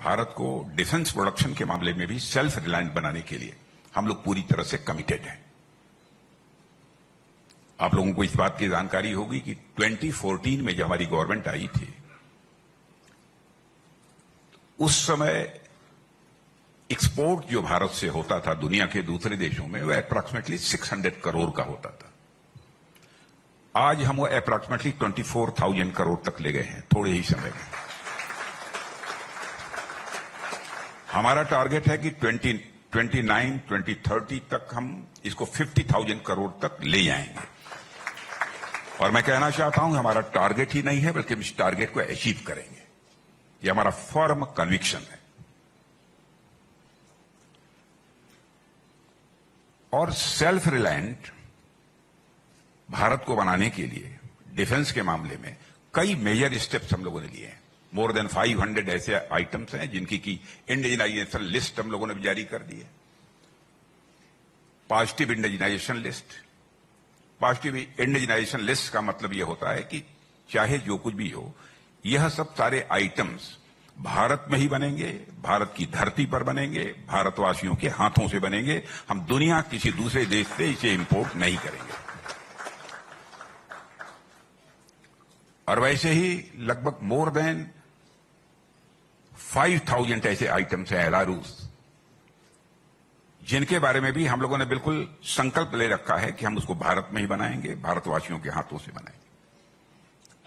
भारत को defence production के मामले में भी सेल्फ रिलायंट बनाने के लिए हम लोग पूरी तरह से कमिटेड हैं। आप लोगों को इस बात की जानकारी होगी कि 2014 में जब हमारी गवर्नमेंट आई थी, उस समय एक्सपोर्ट जो भारत से होता था दुनिया के दूसरे देशों में, वह अप्रॉक्सीमेटली 600 करोड़ का होता था। आज हम वो अप्रॉक्सीमेटली 24,000 करोड़ तक ले गए हैं थोड़े ही समय में। हमारा टारगेट है कि 2029-2030 तक हम इसको 50,000 करोड़ तक ले जाएंगे। और मैं कहना चाहता हूं हमारा टारगेट ही नहीं है, बल्कि हम इस टारगेट को अचीव करेंगे। ये हमारा फर्म कन्विक्शन है। और सेल्फ रिलायंट भारत को बनाने के लिए डिफेंस के मामले में कई मेजर स्टेप्स हम लोगों ने लिए हैं। मोर देन 500 ऐसे आइटम्स हैं जिनकी की इंडिजिनाइजेशन लिस्ट हम लोगों ने जारी कर दी है। Positive indigenisation list. Positive indigenisation list का मतलब यह होता है कि चाहे जो कुछ भी हो, यह सब सारे आइटम्स भारत में ही बनेंगे, भारत की धरती पर बनेंगे, भारतवासियों के हाथों से बनेंगे। हम दुनिया किसी दूसरे देश से इसे इंपोर्ट नहीं करेंगे। और वैसे ही लगभग मोर देन 5,000 ऐसे आइटम्स हैं एलारूस, जिनके बारे में भी हम लोगों ने बिल्कुल संकल्प ले रखा है कि हम उसको भारत में ही बनाएंगे, भारतवासियों के हाथों से बनाएंगे।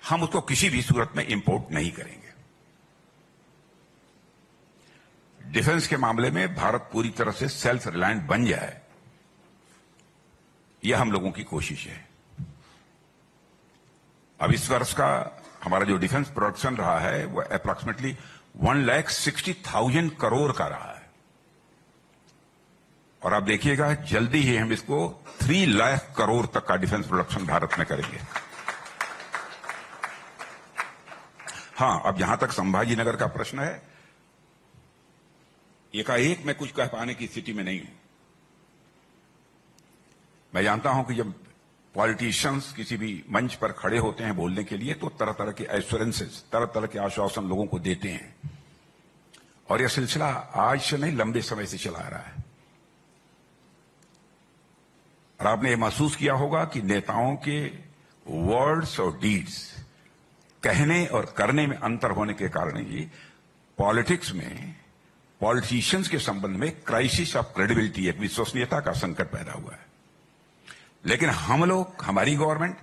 हम उसको किसी भी सूरत में इंपोर्ट नहीं करेंगे। डिफेंस के मामले में भारत पूरी तरह से सेल्फ रिलायंट बन जाए, यह हम लोगों की कोशिश है। अब इस वर्ष का हमारा जो डिफेंस प्रोडक्शन रहा है वह अप्रॉक्सीमेटली 1,60,000 करोड़ का रहा है। और आप देखिएगा जल्दी ही हम इसको 3 लाख करोड़ तक का डिफेंस प्रोडक्शन भारत में करेंगे। हां, अब जहां तक संभाजी नगर का प्रश्न है, एकाएक मैं कुछ कह पाने की स्थिति में नहीं हूं। मैं जानता हूं कि जब पॉलिटिशियंस किसी भी मंच पर खड़े होते हैं बोलने के लिए, तो तरह तरह के एश्योरेंसेस, तरह तरह के आश्वासन लोगों को देते हैं। और यह सिलसिला आज से नहीं, लंबे समय से चला आ रहा है। और आपने ये महसूस किया होगा कि नेताओं के वर्ड्स और डीड्स, कहने और करने में अंतर होने के कारण ही पॉलिटिक्स में पॉलिटिशियंस के संबंध में क्राइसिस ऑफ क्रेडिबिलिटी, एक विश्वसनीयता का संकट पैदा हुआ है। लेकिन हम लोग, हमारी गवर्नमेंट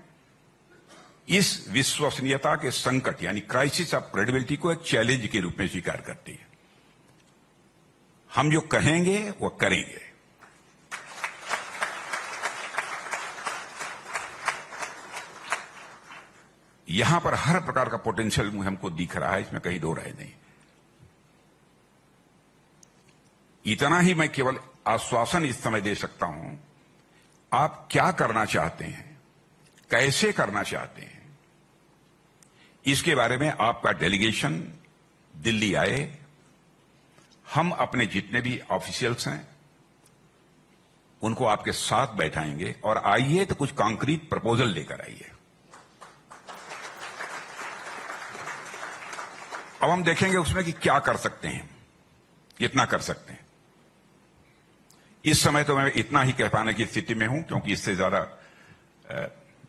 इस विश्वसनीयता के संकट यानी क्राइसिस ऑफ क्रेडिबिलिटी को एक चैलेंज के रूप में स्वीकार करती है। हम जो कहेंगे वो करेंगे। यहां पर हर प्रकार का पोटेंशियल हमको दिख रहा है, इसमें कहीं दो राय नहीं। इतना ही मैं केवल आश्वासन इस समय दे सकता हूं, आप क्या करना चाहते हैं, कैसे करना चाहते हैं, इसके बारे में आपका डेलीगेशन दिल्ली आए। हम अपने जितने भी ऑफिशियल्स हैं उनको आपके साथ बैठाएंगे और आइए तो कुछ कॉन्क्रीट प्रपोजल लेकर आइए। अब हम देखेंगे उसमें कि क्या कर सकते हैं, कितना कर सकते हैं। इस समय तो मैं इतना ही कह पाने की स्थिति में हूं, क्योंकि इससे ज्यादा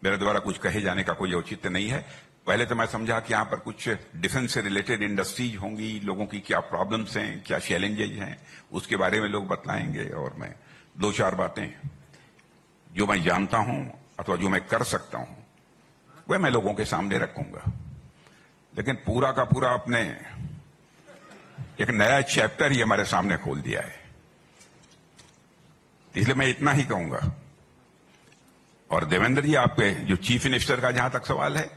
मेरे द्वारा कुछ कहे जाने का कोई औचित्य नहीं है। पहले तो मैं समझा कि यहां पर कुछ डिफेंस से रिलेटेड इंडस्ट्रीज होंगी, लोगों की क्या प्रॉब्लम्स हैं, क्या चैलेंजेज हैं, उसके बारे में लोग बतलाएंगे। और मैं 2-4 बातें जो मैं जानता हूं अथवा जो मैं कर सकता हूं वह मैं लोगों के सामने रखूंगा। लेकिन पूरा का पूरा अपने एक नया चैप्टर ही हमारे सामने खोल दिया है, इसलिए मैं इतना ही कहूंगा। और देवेंद्र जी, आपके जो चीफ मिनिस्टर का जहां तक सवाल है,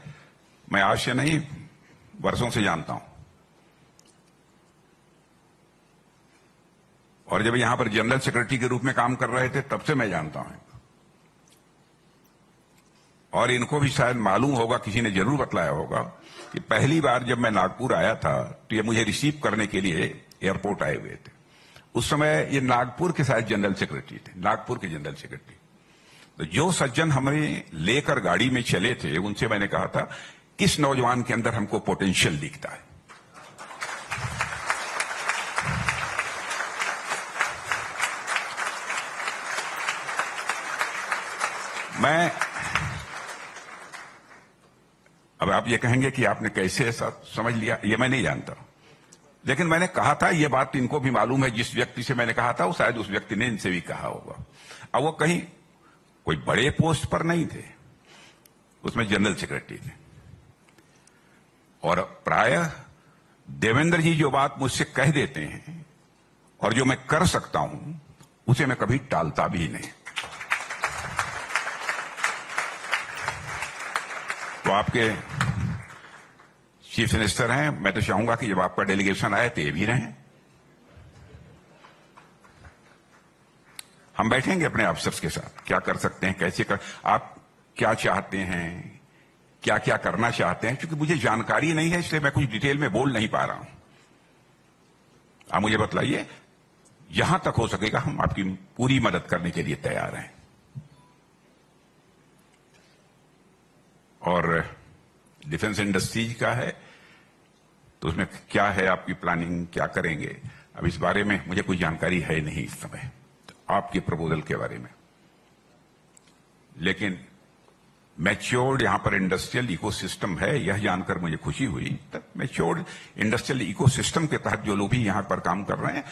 मैं आज से नहीं वर्षों से जानता हूं। और जब यहां पर जनरल सेक्रेटरी के रूप में काम कर रहे थे तब से मैं जानता हूं। और इनको भी शायद मालूम होगा, किसी ने जरूर बतलाया होगा कि पहली बार जब मैं नागपुर आया था तो ये मुझे रिसीव करने के लिए एयरपोर्ट आए हुए थे। उस समय ये नागपुर के शायद जनरल सेक्रेटरी थे, नागपुर के जनरल सेक्रेटरी। तो जो सज्जन हमें लेकर गाड़ी में चले थे उनसे मैंने कहा था किस नौजवान के अंदर हमको पोटेंशियल दिखता है। मैं अब आप ये कहेंगे कि आपने कैसे ऐसा समझ लिया, ये मैं नहीं जानता, लेकिन मैंने कहा था, ये बात इनको भी मालूम है, जिस व्यक्ति से मैंने कहा था वो शायद उस व्यक्ति ने इनसे भी कहा होगा। अब वो कहीं कोई बड़े पोस्ट पर नहीं थे, उसमें जनरल सेक्रेटरी थे, और प्रायः देवेंद्र जी जो बात मुझसे कह देते हैं और जो मैं कर सकता हूं उसे मैं कभी टालता भी नहीं। तो आपके चीफ मिनिस्टर हैं, मैं तो चाहूंगा कि जब आपका डेलीगेशन आए तो ये भी रहें। हम बैठेंगे अपने अफसर्स के साथ, क्या कर सकते हैं, कैसे कर, आप क्या चाहते हैं, क्या क्या करना चाहते हैं, क्योंकि मुझे जानकारी नहीं है इसलिए मैं कुछ डिटेल में बोल नहीं पा रहा हूं। आप मुझे बतलाइए, जहां तक हो सकेगा हम आपकी पूरी मदद करने के लिए तैयार हैं। और डिफेंस इंडस्ट्रीज का है तो उसमें क्या है आपकी प्लानिंग, क्या करेंगे, अब इस बारे में मुझे कोई जानकारी है नहीं इस समय आपके प्रपोजल के बारे में। लेकिन मैच्योर्ड यहां पर इंडस्ट्रियल इकोसिस्टम है, यह जानकर मुझे खुशी हुई। तब मैच्योर्ड इंडस्ट्रियल इकोसिस्टम के तहत जो लोग भी यहां पर काम कर रहे हैं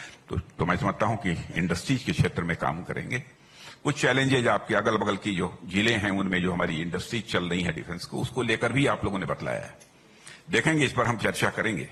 तो मैं समझता हूं कि इंडस्ट्रीज के क्षेत्र में काम करेंगे। कुछ चैलेंजेज आपके अगल बगल की जो जिले हैं उनमें जो हमारी इंडस्ट्रीज चल रही है डिफेंस को, उसको लेकर भी आप लोगों ने बतलाया है। देखेंगे, इस पर हम चर्चा करेंगे।